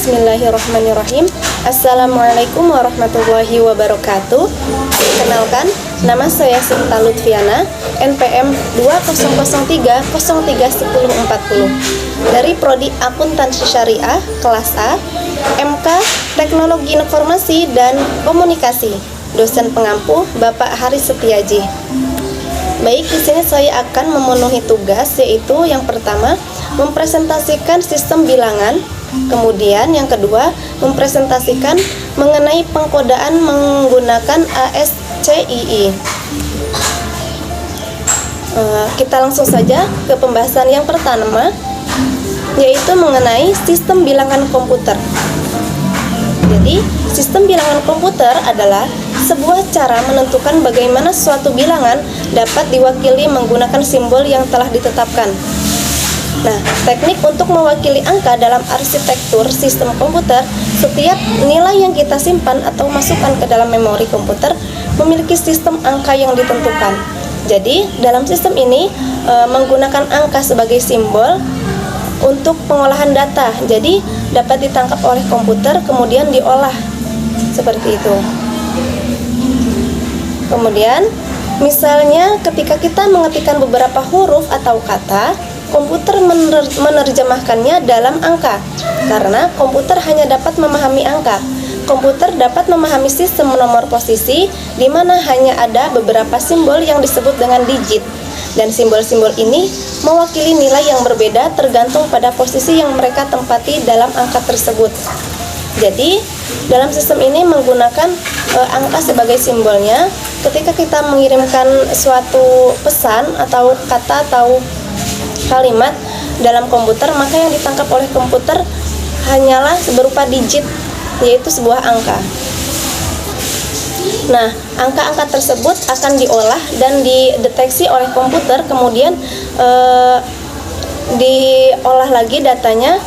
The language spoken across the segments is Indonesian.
Bismillahirrahmanirrahim. Assalamualaikum warahmatullahi wabarakatuh. Kenalkan, nama saya Sinta Lutfiana, NPM 2003031040 dari Prodi Akuntansi Syariah kelas A, MK Teknologi Informasi dan Komunikasi. Dosen pengampu Bapak Haris Setiaji. Baik, di sini saya akan memenuhi tugas, yaitu yang pertama mempresentasikan sistem bilangan, kemudian yang kedua mempresentasikan mengenai pengkodaan menggunakan ASCII. Kita langsung saja ke pembahasan yang pertama, yaitu mengenai sistem bilangan komputer. Jadi, sistem bilangan komputer adalah sebuah cara menentukan bagaimana suatu bilangan dapat diwakili menggunakan simbol yang telah ditetapkan. Nah, teknik untuk mewakili angka dalam arsitektur sistem komputer, setiap nilai yang kita simpan atau masukkan ke dalam memori komputer memiliki sistem angka yang ditentukan. Jadi, dalam sistem ini menggunakan angka sebagai simbol untuk pengolahan data. Jadi, dapat ditangkap oleh komputer kemudian diolah seperti itu. Kemudian, misalnya ketika kita mengetikkan beberapa huruf atau kata, komputer menerjemahkannya dalam angka. Karena komputer hanya dapat memahami angka. Komputer dapat memahami sistem nomor posisi di mana hanya ada beberapa simbol yang disebut dengan digit. Dan simbol-simbol ini mewakili nilai yang berbeda tergantung pada posisi yang mereka tempati dalam angka tersebut. Jadi, dalam sistem ini menggunakan angka sebagai simbolnya. Ketika kita mengirimkan suatu pesan atau kata atau kalimat dalam komputer, maka yang ditangkap oleh komputer hanyalah berupa digit, yaitu sebuah angka. Nah, angka-angka tersebut akan diolah dan dideteksi oleh komputer, kemudian diolah lagi datanya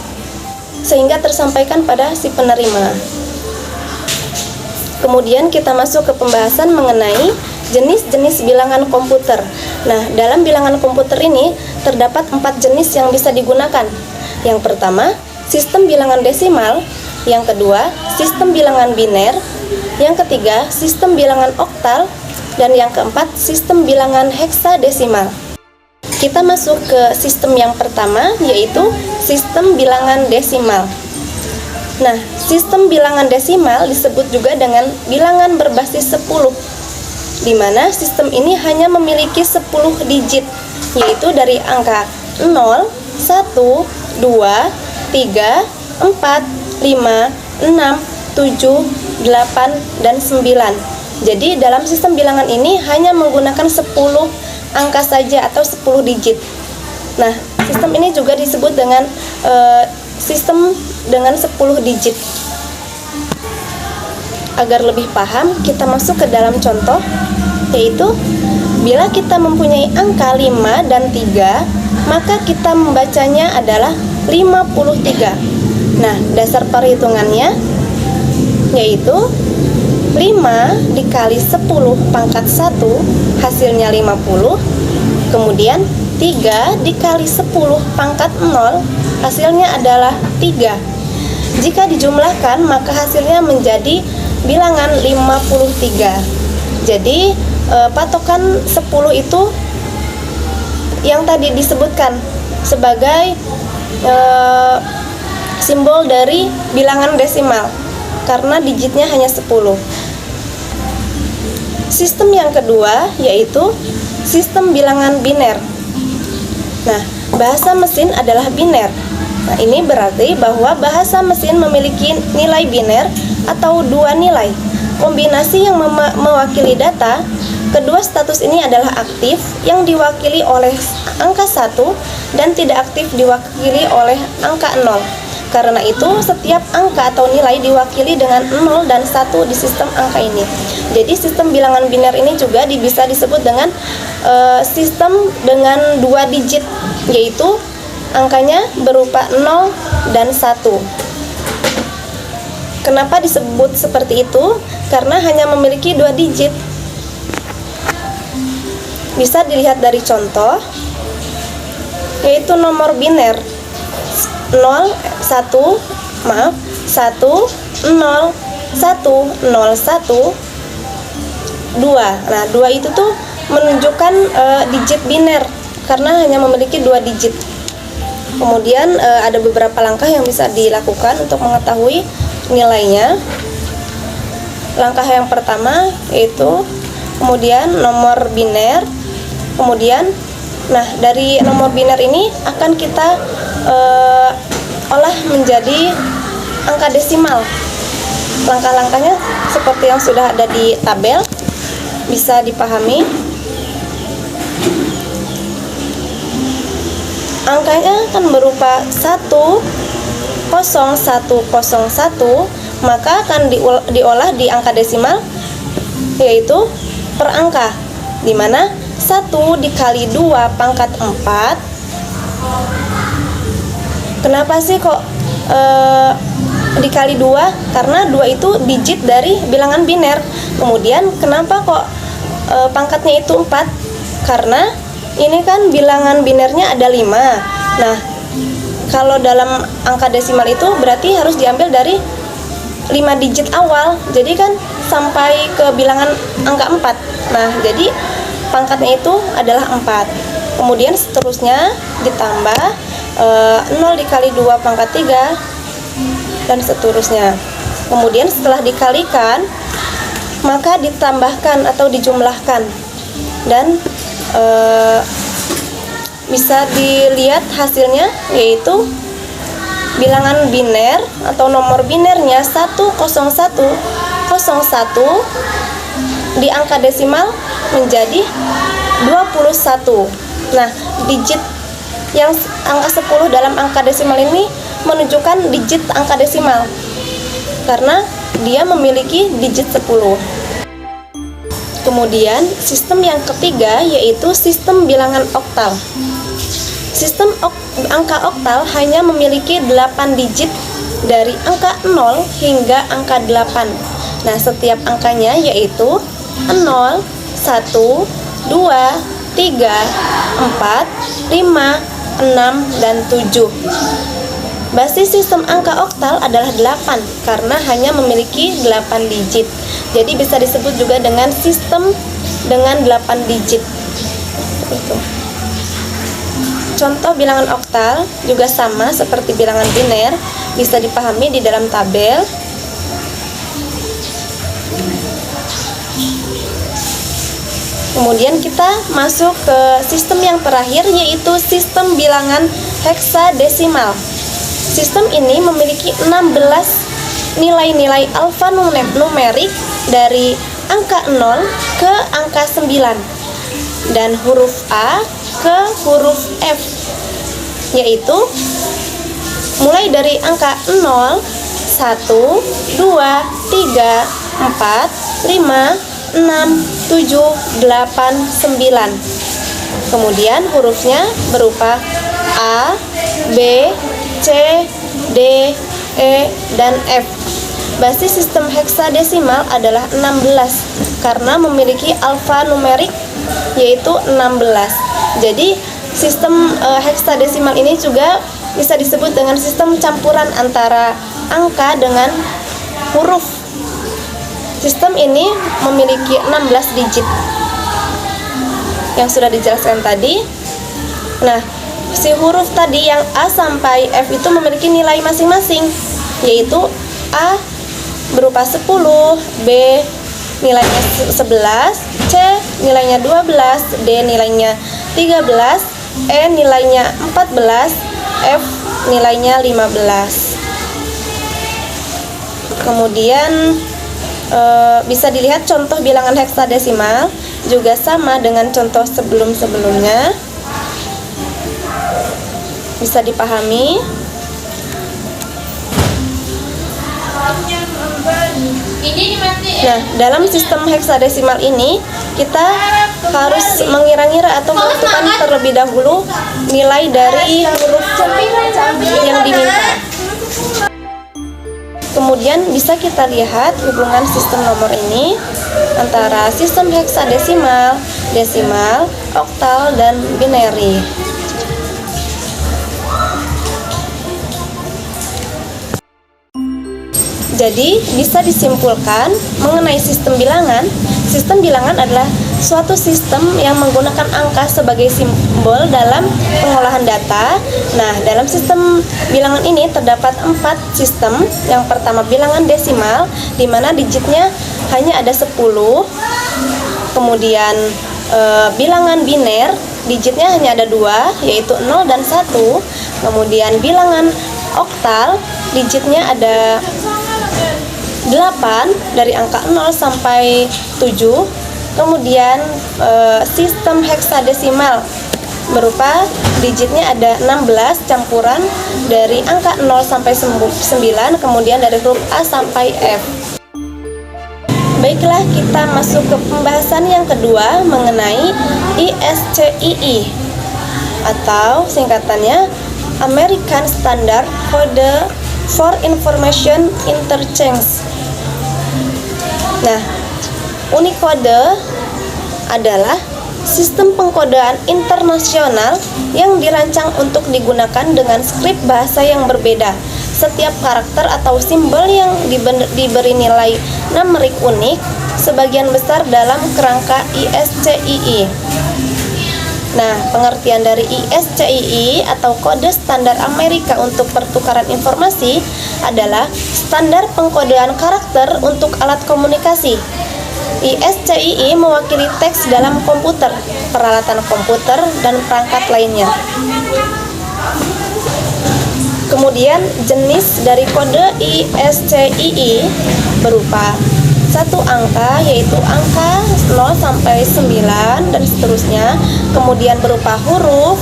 sehingga tersampaikan pada si penerima. Kemudian kita masuk ke pembahasan mengenai jenis-jenis bilangan komputer. Nah, dalam bilangan komputer ini terdapat 4 jenis yang bisa digunakan. Yang pertama, sistem bilangan desimal. Yang kedua, sistem bilangan biner. Yang ketiga, sistem bilangan oktal. Dan yang keempat, sistem bilangan heksadesimal. Kita masuk ke sistem yang pertama, yaitu sistem bilangan desimal. Nah, sistem bilangan desimal disebut juga dengan bilangan berbasis 10, di mana sistem ini hanya memiliki 10 digit, yaitu dari angka 0, 1, 2, 3, 4, 5, 6, 7, 8, dan 9. Jadi dalam sistem bilangan ini hanya menggunakan 10 angka saja atau 10 digit. Nah, sistem ini juga disebut dengan sistem dengan 10 digit. Agar lebih paham, kita masuk ke dalam contoh, yaitu bila kita mempunyai angka 5 dan 3, maka kita membacanya adalah 53. Nah, dasar perhitungannya yaitu 5 dikali 10 pangkat 1 hasilnya 50, kemudian 3 dikali 10 pangkat 0 hasilnya adalah 3. Jika dijumlahkan maka hasilnya menjadi bilangan 53. Jadi patokan 10 itu yang tadi disebutkan sebagai simbol dari bilangan desimal karena digitnya hanya 10. Sistem yang kedua yaitu sistem bilangan biner. Nah, bahasa mesin adalah biner. Nah, ini berarti bahwa bahasa mesin memiliki nilai biner atau dua nilai. Kombinasi yang mewakili data, kedua status ini adalah aktif yang diwakili oleh angka 1 dan tidak aktif diwakili oleh angka 0. Karena itu, setiap angka atau nilai diwakili dengan 0 dan 1 di sistem angka ini. Jadi, sistem bilangan biner ini juga bisa disebut dengan sistem dengan 2 digit, yaitu angkanya berupa 0 dan 1. Kenapa disebut seperti itu? Karena hanya memiliki 2 digit. Bisa dilihat dari contoh, yaitu nomor biner 0, 1, 1 0 1 0 1 2. Nah, 2 itu tuh menunjukkan digit biner karena hanya memiliki 2 digit. Kemudian ada beberapa langkah yang bisa dilakukan untuk mengetahui nilainya. Langkah yang pertama yaitu kemudian nomor biner. Kemudian dari nomor biner ini akan kita olah menjadi angka desimal. Langkah-langkahnya seperti yang sudah ada di tabel, bisa dipahami. Angkanya kan berupa 10101, maka akan diolah di angka desimal, yaitu per angka, di mana 1 dikali 2 pangkat 4. Kenapa sih kok dikali 2? Karena 2 itu digit dari bilangan biner. Kemudian kenapa kok pangkatnya itu 4? Karena ini kan bilangan binernya ada 5. Nah, kalau dalam angka desimal itu berarti harus diambil dari 5 digit awal. Jadi kan sampai ke bilangan angka 4. Nah, jadi pangkatnya itu adalah 4. Kemudian seterusnya ditambah 0 dikali 2 pangkat 3 dan seterusnya. Kemudian setelah dikalikan, maka ditambahkan atau dijumlahkan, dan bisa dilihat hasilnya, yaitu bilangan biner atau nomor binernya 10101 di angka desimal menjadi 21. Nah, digit yang angka 10 dalam angka desimal ini menunjukkan digit angka desimal karena dia memiliki digit 10. Kemudian sistem yang ketiga yaitu sistem bilangan oktal. Sistem angka oktal hanya memiliki 8 digit dari angka 0 hingga angka 8. Nah, setiap angkanya yaitu 0, 1, 2, 3, 4, 5, 6, dan 7. Basis sistem angka oktal adalah 8 karena hanya memiliki 8 digit. Jadi bisa disebut juga dengan sistem dengan 8 digit. Itu. Contoh bilangan oktal juga sama seperti bilangan biner, bisa dipahami di dalam tabel. Kemudian kita masuk ke sistem yang terakhir, yaitu sistem bilangan heksadesimal. Sistem ini memiliki 16 nilai-nilai alfanumerik dari angka 0 ke angka 9 dan huruf A ke huruf F, yaitu mulai dari angka 0, 1, 2, 3, 4, 5, 6, 7, 8, 9. Kemudian hurufnya berupa A, B, C, D, E, dan F. Basis sistem heksadesimal adalah 16 karena memiliki alfanumerik yaitu 16. Jadi sistem heksadesimal ini juga bisa disebut dengan sistem campuran antara angka dengan huruf. Sistem ini memiliki 16 digit yang sudah dijelaskan tadi. Nah, si huruf tadi yang A sampai F itu memiliki nilai masing-masing, yaitu A berupa 10, B nilainya 11, C nilainya 12, D nilainya 13, E nilainya 14, F nilainya 15. Kemudian bisa dilihat contoh bilangan heksadesimal juga sama dengan contoh sebelum-sebelumnya, bisa dipahami. Nah, dalam sistem heksadesimal ini kita harus mengira-ngira atau menentukan terlebih dahulu nilai dari huruf yang diminta. Kemudian bisa kita lihat hubungan sistem nomor ini antara sistem heksadesimal, desimal, oktal, dan binary. Jadi, bisa disimpulkan mengenai sistem bilangan adalah suatu sistem yang menggunakan angka sebagai simbol dalam pengolahan data. Nah, dalam sistem bilangan ini terdapat 4 sistem. Yang pertama bilangan desimal, di mana digitnya hanya ada 10. Kemudian bilangan biner, digitnya hanya ada 2, yaitu 0 dan 1. Kemudian bilangan oktal, digitnya ada 8 dari angka 0 sampai 7. Kemudian sistem heksadesimal berupa digitnya ada 16 campuran dari angka 0 sampai 9, kemudian dari huruf A sampai F. Baiklah, kita masuk ke pembahasan yang kedua mengenai ISCII atau singkatannya American Standard Code for Information Interchange. Nah, Unicode adalah sistem pengkodean internasional yang dirancang untuk digunakan dengan skrip bahasa yang berbeda. Setiap karakter atau simbol yang diberi nilai numerik unik sebagian besar dalam kerangka ISCII. Nah, pengertian dari ISCII atau Kode Standar Amerika untuk Pertukaran Informasi adalah standar pengkodean karakter untuk alat komunikasi. ISCII mewakili teks dalam komputer, peralatan komputer, dan perangkat lainnya. Kemudian jenis dari kode ISCII berupa satu angka, yaitu angka 0 sampai 9 dan seterusnya. Kemudian berupa huruf,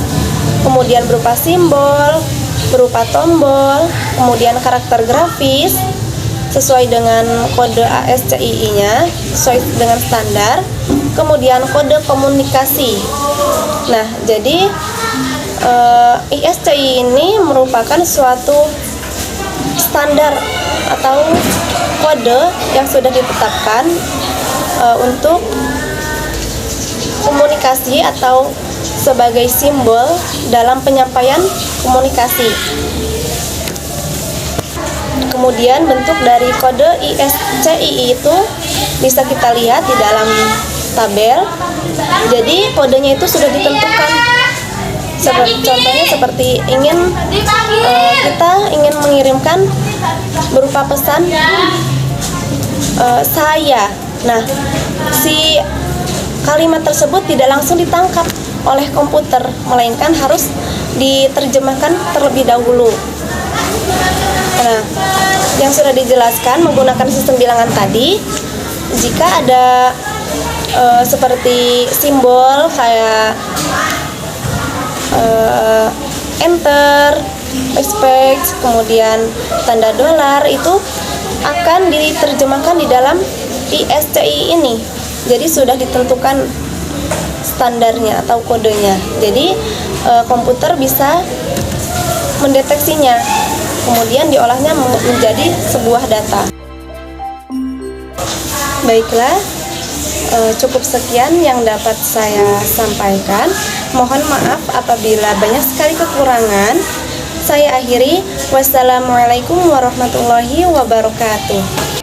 kemudian berupa simbol, berupa tombol, kemudian karakter grafis sesuai dengan kode ISCII-nya, sesuai dengan standar. Kemudian kode komunikasi. Nah, jadi ISCII ini merupakan suatu standar atau kode yang sudah ditetapkan untuk komunikasi atau sebagai simbol dalam penyampaian komunikasi. Kemudian bentuk dari kode ISCII itu bisa kita lihat di dalam tabel. Jadi kodenya itu sudah ditentukan. Contohnya seperti kita ingin mengirimkan berupa pesan saya. Nah, si kalimat tersebut tidak langsung ditangkap oleh komputer, melainkan harus diterjemahkan terlebih dahulu. Nah, yang sudah dijelaskan menggunakan sistem bilangan tadi, jika ada seperti simbol kayak enter, respect, kemudian tanda dolar, itu akan diterjemahkan di dalam ISCII ini. Jadi sudah ditentukan standarnya atau kodenya. Jadi komputer bisa mendeteksinya, kemudian diolahnya menjadi sebuah data. Baiklah, cukup sekian yang dapat saya sampaikan. Mohon maaf apabila banyak sekali kekurangan. Saya akhiri. Wassalamualaikum warahmatullahi wabarakatuh.